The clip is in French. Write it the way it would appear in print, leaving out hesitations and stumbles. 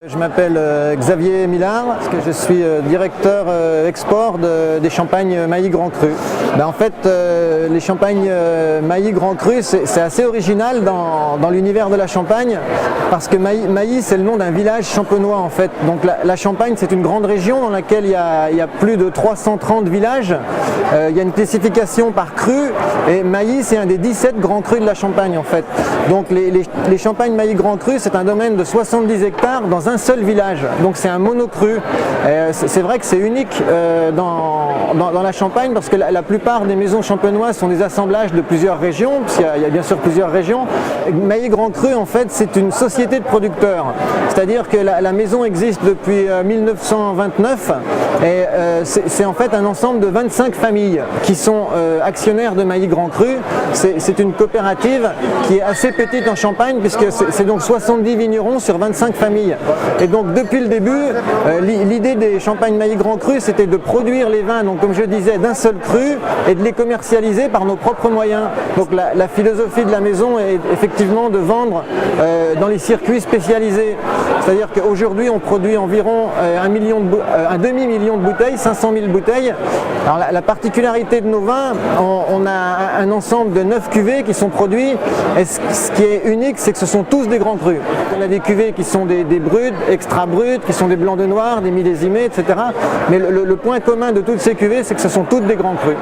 Je m'appelle Xavier Millard, je suis directeur export des champagnes Mailly Grand Cru. En fait, les champagnes Mailly Grand Cru, c'est assez original dans l'univers de la Champagne, parce que Mailly, c'est le nom d'un village champenois en fait. Donc la Champagne, c'est une grande région dans laquelle il y a plus de 330 villages. Il y a une classification par cru, et Mailly, c'est un des 17 grands crus de la Champagne en fait. Donc les champagnes Mailly Grand Cru, c'est un domaine de 70 hectares dans un seul village, donc c'est un monocru. C'est vrai que c'est unique dans la Champagne, parce que la plupart des maisons champenoises sont des assemblages de plusieurs régions, parce qu'il y a bien sûr plusieurs régions. Mailly Grand Cru, en fait, c'est une société de producteurs, c'est-à-dire que la maison existe depuis 1929, et c'est en fait un ensemble de 25 familles qui sont actionnaires de Mailly Grand Cru. C'est une coopérative qui est assez petite en Champagne, puisque c'est donc 70 vignerons sur 25 familles. Et donc depuis le début, l'idée des champagnes Mailly Grand Cru, c'était de produire les vins, donc comme je disais, d'un seul cru, et de les commercialiser par nos propres moyens. Donc la philosophie de la maison est effectivement de vendre dans les circuits spécialisés. C'est-à-dire qu'aujourd'hui on produit environ un demi-million de bouteilles, 500 000 bouteilles. Alors la particularité de nos vins, on a un ensemble de 9 cuvées qui sont produits, et ce qui est unique, c'est que ce sont tous des grands crus. On a des cuvées qui sont des bruts, extra bruts, qui sont des blancs de noir, des millésimés, etc. Mais le point commun de toutes ces cuvées, c'est que ce sont toutes des grands crus.